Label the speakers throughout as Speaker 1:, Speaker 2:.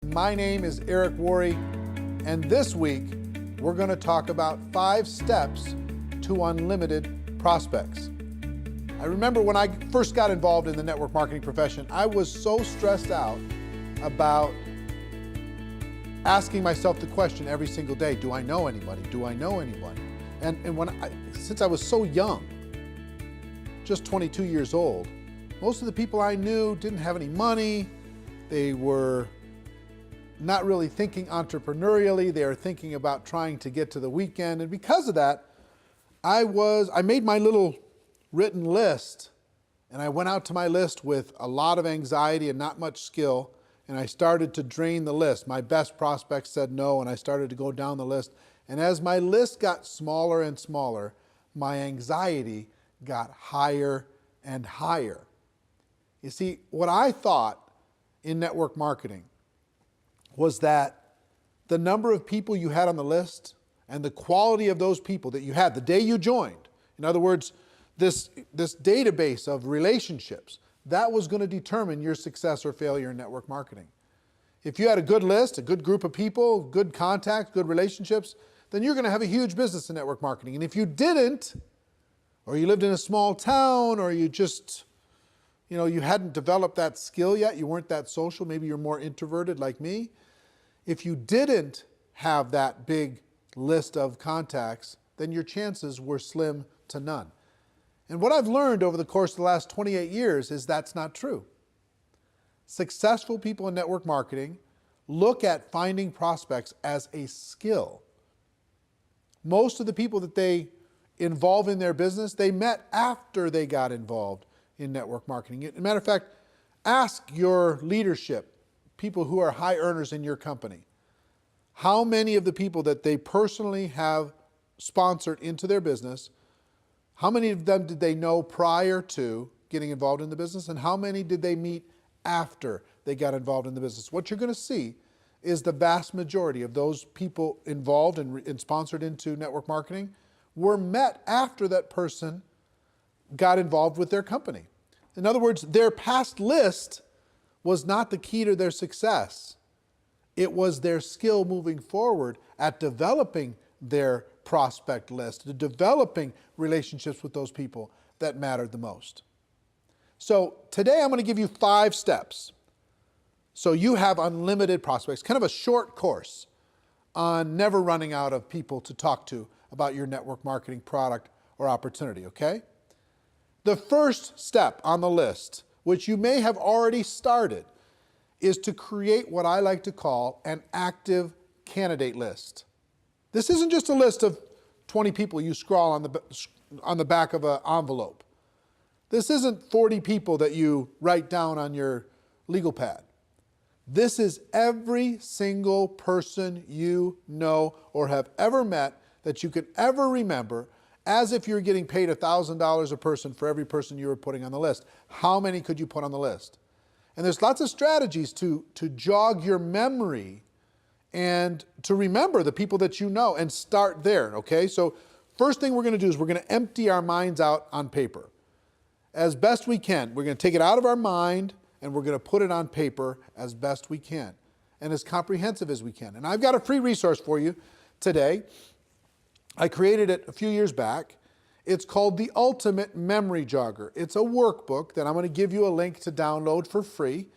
Speaker 1: My name is Eric Worre, and this week we're going to talk about 5 steps to unlimited prospects. I remember when I first got involved in the network marketing profession, I was so stressed out about asking myself the question every single day, do I know anybody? Do I know anyone? And since I was so young, just 22 years old, most of the people I knew didn't have any money. They were not really thinking entrepreneurially. They were thinking about trying to get to the weekend. And because of that, I made my little written list, and I went out to my list with a lot of anxiety and not much skill, and I started to drain the list. My best prospects said no, and I started to go down the list. And as my list got smaller and smaller, my anxiety got higher and higher. You see, what I thought in network marketing was that the number of people you had on the list and the quality of those people that you had the day you joined, in other words, this database of relationships, that was going to determine your success or failure in network marketing. If you had a good list, a good group of people, good contacts, good relationships, then you're going to have a huge business in network marketing. And if you didn't, or you lived in a small town, or you just, you hadn't developed that skill yet, you weren't that social, maybe you're more introverted like me. If you didn't have that big list of contacts, then your chances were slim to none. And what I've learned over the course of the last 28 years is that's not true. Successful people in network marketing look at finding prospects as a skill. Most of the people that they involve in their business, they met after they got involved in network marketing. As a matter of fact, ask your leadership, people who are high earners in your company, how many of the people that they personally have sponsored into their business, how many of them did they know prior to getting involved in the business, and how many did they meet after they got involved in the business? What you're going to see is the vast majority of those people involved and sponsored into network marketing were met after that person got involved with their company. In other words, their past list was not the key to their success. It was their skill moving forward at developing their prospect list, to developing relationships with those people that mattered the most. So today I'm going to give you 5 steps so you have unlimited prospects, kind of a short course on never running out of people to talk to about your network marketing product or opportunity, okay? The first step on the list, which you may have already started, is to create what I like to call an active candidate list. This isn't just a list of 20 people you scrawl on the back of an envelope. This isn't 40 people that you write down on your legal pad. This is every single person you know or have ever met that you could ever remember, as if you're getting paid $1,000 a person for every person you were putting on the list. How many could you put on the list? And there's lots of strategies to jog your memory and to remember the people that you know and start there, okay? So first thing we're going to do is we're going to empty our minds out on paper. As best we can, we're going to take it out of our mind and we're going to put it on paper as best we can and as comprehensive as we can. And I've got a free resource for you today. I created it a few years back. It's called the Ultimate Memory Jogger. It's a workbook that I'm going to give you a link to download for free.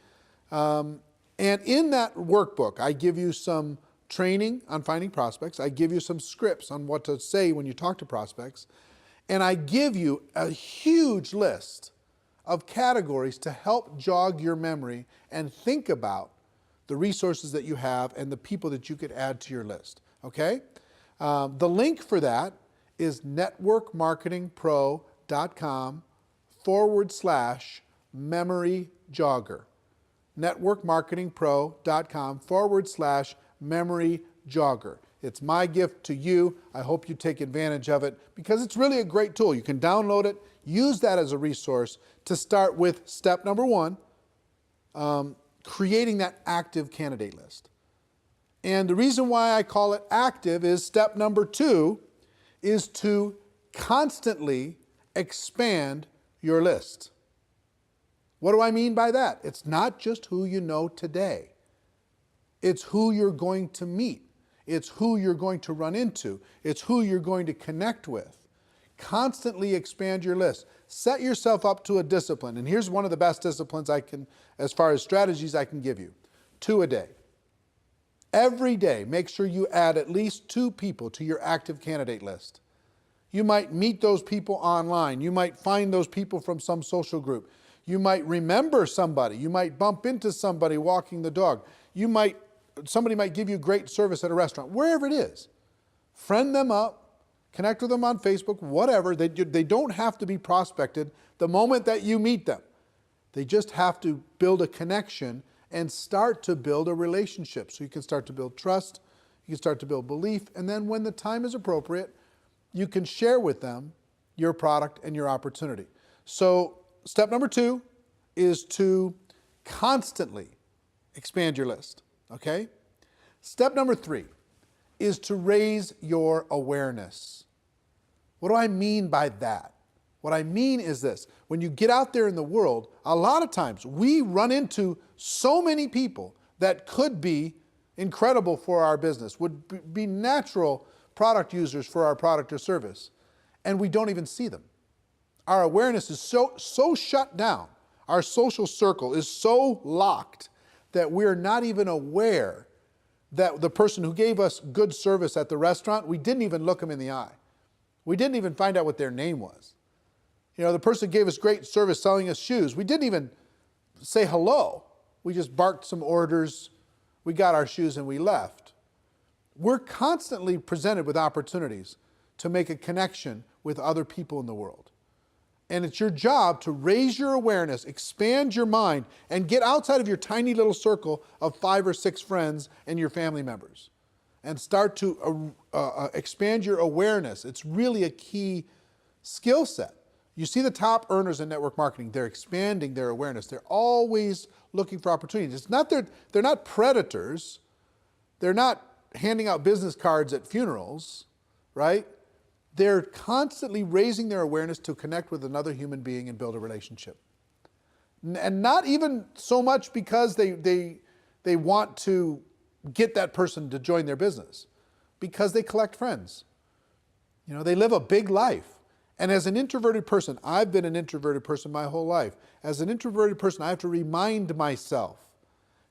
Speaker 1: And in that workbook, I give you some training on finding prospects. I give you some scripts on what to say when you talk to prospects. And I give you a huge list of categories to help jog your memory and think about the resources that you have and the people that you could add to your list, okay? The link for that is networkmarketingpro.com/memory jogger. networkmarketingpro.com/memory jogger. It's my gift to you. I hope you take advantage of it because it's really a great tool. You can download it, use that as a resource to start with step number 1, creating that active candidate list. And the reason why I call it active is step number 2 is to constantly expand your list. What do I mean by that? It's not just who you know today. It's who you're going to meet. It's who you're going to run into. It's who you're going to connect with. Constantly expand your list. Set yourself up to a discipline. And here's one of the best disciplines as far as strategies I can give you. 2 a day. Every day, make sure you add at least 2 people to your active candidate list. You might meet those people online. You might find those people from some social group. You might remember somebody. You might bump into somebody walking the dog. Somebody might give you great service at a restaurant, wherever it is. Friend them up, connect with them on Facebook, whatever. They don't have to be prospected the moment that you meet them. They just have to build a connection and start to build a relationship. So you can start to build trust, you can start to build belief, and then when the time is appropriate, you can share with them your product and your opportunity. So step number 2 is to constantly expand your list. Okay? Step number 3 is to raise your awareness. What do I mean by that? What I mean is this. When you get out there in the world, a lot of times we run into so many people that could be incredible for our business, would be natural product users for our product or service, and we don't even see them. Our awareness is so shut down. Our social circle is so locked that we're not even aware that the person who gave us good service at the restaurant, we didn't even look them in the eye. We didn't even find out what their name was. The person gave us great service selling us shoes. We didn't even say hello. We just barked some orders. We got our shoes and we left. We're constantly presented with opportunities to make a connection with other people in the world. And it's your job to raise your awareness, expand your mind, and get outside of your tiny little circle of 5 or 6 friends and your family members. And start to expand your awareness. It's really a key skill set. You see the top earners in network marketing, they're expanding their awareness. They're always looking for opportunities. It's not they're not predators. They're not handing out business cards at funerals, right? They're constantly raising their awareness to connect with another human being and build a relationship. And not even so much because they want to get that person to join their business, because they collect friends. They live a big life. And as an introverted person, I've been an introverted person my whole life. As an introverted person, I have to remind myself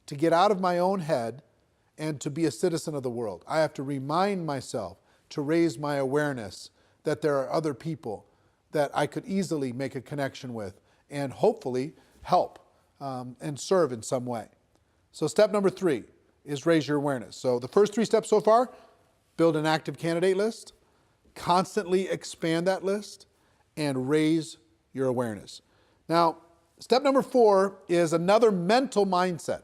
Speaker 1: to get out of my own head and to be a citizen of the world. I have to remind myself to raise my awareness that there are other people that I could easily make a connection with and hopefully help and serve in some way. So step number 3 is raise your awareness. So the first 3 steps so far: build an active candidate list, constantly expand that list, and raise your awareness. Now, step number 4 is another mental mindset.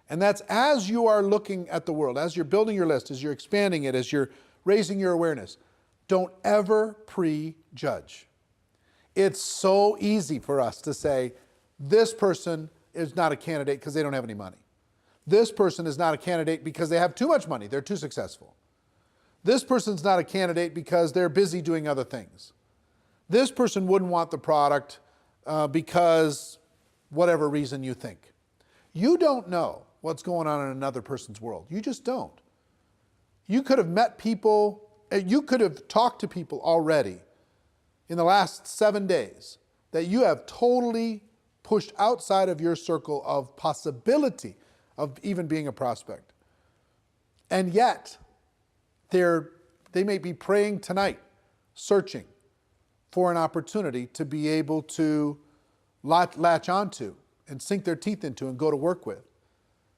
Speaker 1: And that's as you are looking at the world, as you're building your list, as you're expanding it, as you're raising your awareness, don't ever prejudge. It's so easy for us to say, this person is not a candidate because they don't have any money. This person is not a candidate because they have too much money, they're too successful. This person's not a candidate because they're busy doing other things. This person wouldn't want the product because whatever reason you think. You don't know what's going on in another person's world. You just don't. You could have met people, you could have talked to people already in the last 7 days that you have totally pushed outside of your circle of possibility of even being a prospect. And yet, they may be praying tonight, searching for an opportunity to be able to latch onto and sink their teeth into and go to work with.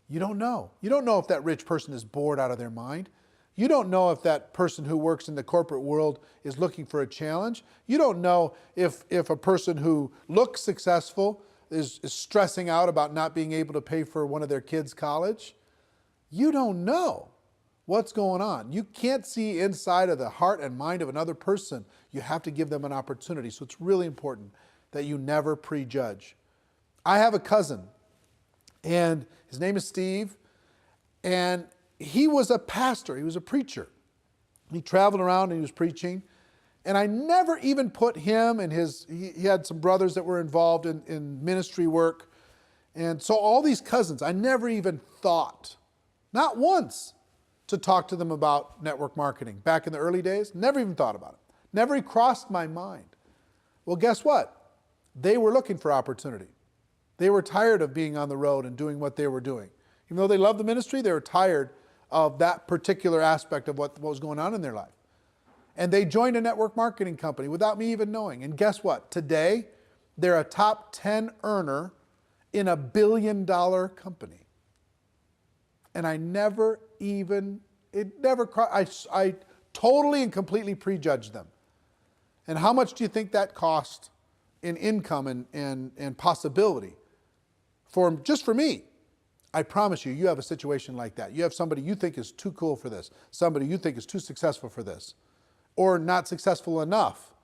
Speaker 1: You don't know. You don't know if that rich person is bored out of their mind. You don't know if that person who works in the corporate world is looking for a challenge. You don't know if a person who looks successful is stressing out about not being able to pay for one of their kids' college. You don't know what's going on. You can't see inside of the heart and mind of another person. You have to give them an opportunity. So it's really important that you never prejudge. I have a cousin, and his name is Steve, and he was a pastor. He was a preacher. He traveled around and he was preaching. And I never even put him and he had some brothers that were involved in ministry work. And so all these cousins, I never even thought Not once to talk to them about network marketing. Back in the early days, never even thought about it. Never even crossed my mind. Well, guess what? They were looking for opportunity. They were tired of being on the road and doing what they were doing. Even though they loved the ministry, they were tired of that particular aspect of what was going on in their life. And they joined a network marketing company without me even knowing. And guess what? Today, they're a top 10 earner in a $1 billion company. And I totally and completely prejudged them. And how much do you think that cost in income and possibility? Just for me, I promise you, you have a situation like that. You have somebody you think is too cool for this, somebody you think is too successful for this, or not successful enough.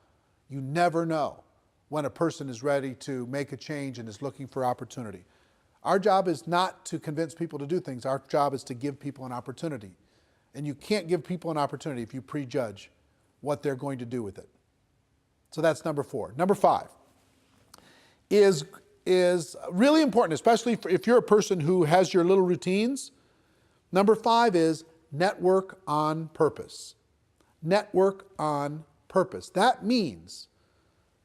Speaker 1: You never know when a person is ready to make a change and is looking for opportunity. Our job is not to convince people to do things. Our job is to give people an opportunity. And you can't give people an opportunity if you prejudge what they're going to do with it. So that's number 4. Number 5 is really important, especially if you're a person who has your little routines. Number 5 is network on purpose. Network on purpose. That means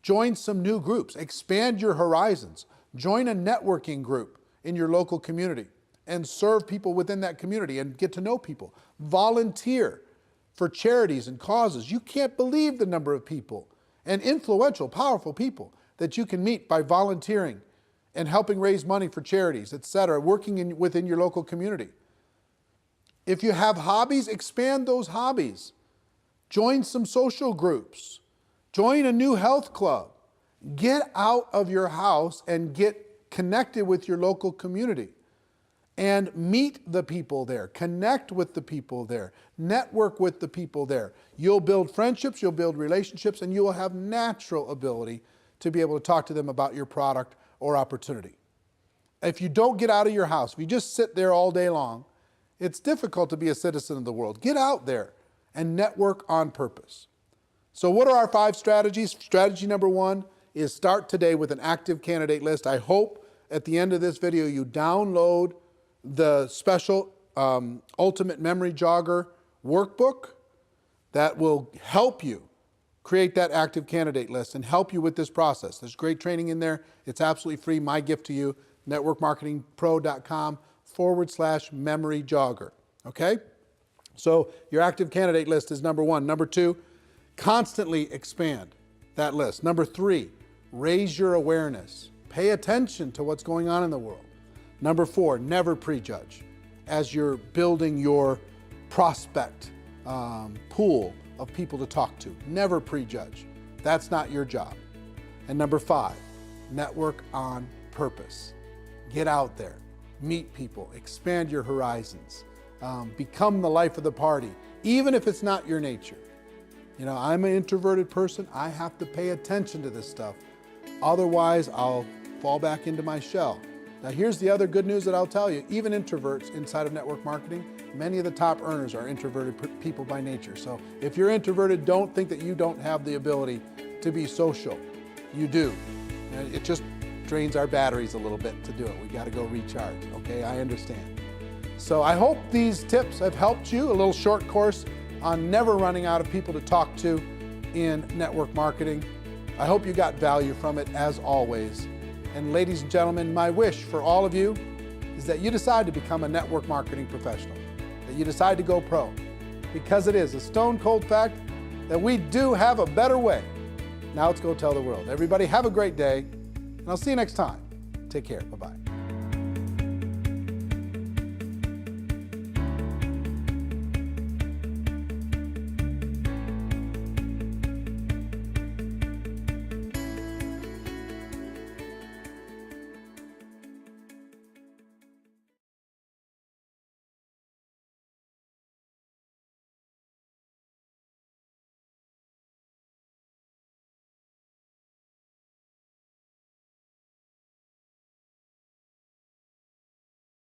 Speaker 1: join some new groups, expand your horizons, join a networking group in your local community and serve people within that community and get to know people. Volunteer for charities and causes. You can't believe the number of people and influential, powerful people that you can meet by volunteering and helping raise money for charities, etc., working within your local community. If you have hobbies, expand those hobbies. Join some social groups. Join a new health club. Get out of your house and get connected with your local community and meet the people there, connect with the people there, network with the people there. You'll build friendships, you'll build relationships, and you will have natural ability to be able to talk to them about your product or opportunity. If you don't get out of your house, if you just sit there all day long, it's difficult to be a citizen of the world. Get out there and network on purpose. So what are our 5 strategies? Strategy number 1 is start today with an active candidate list. I hope at the end of this video you download the special Ultimate Memory Jogger workbook that will help you create that active candidate list and help you with this process. There's great training in there. It's absolutely free. My gift to you, networkmarketingpro.com/memory jogger. Okay? So your active candidate list is number 1. Number 2, constantly expand that list. Number 3, raise your awareness. Pay attention to what's going on in the world. Number 4, never prejudge as you're building your prospect pool of people to talk to. Never prejudge. That's not your job. And number 5, network on purpose. Get out there, meet people, expand your horizons, become the life of the party, even if it's not your nature. You know, I'm an introverted person. I have to pay attention to this stuff. Otherwise, I'll fall back into my shell. Now, here's the other good news that I'll tell you. Even introverts inside of network marketing, many of the top earners are introverted people by nature. So if you're introverted, don't think that you don't have the ability to be social. You do. And it just drains our batteries a little bit to do it. We got to go recharge, okay? I understand. So I hope these tips have helped you. A little short course on never running out of people to talk to in network marketing. I hope you got value from it, as always. And ladies and gentlemen, my wish for all of you is that you decide to become a network marketing professional, that you decide to go pro, because it is a stone cold fact that we do have a better way. Now let's go tell the world. Everybody have a great day, and I'll see you next time. Take care. Bye-bye.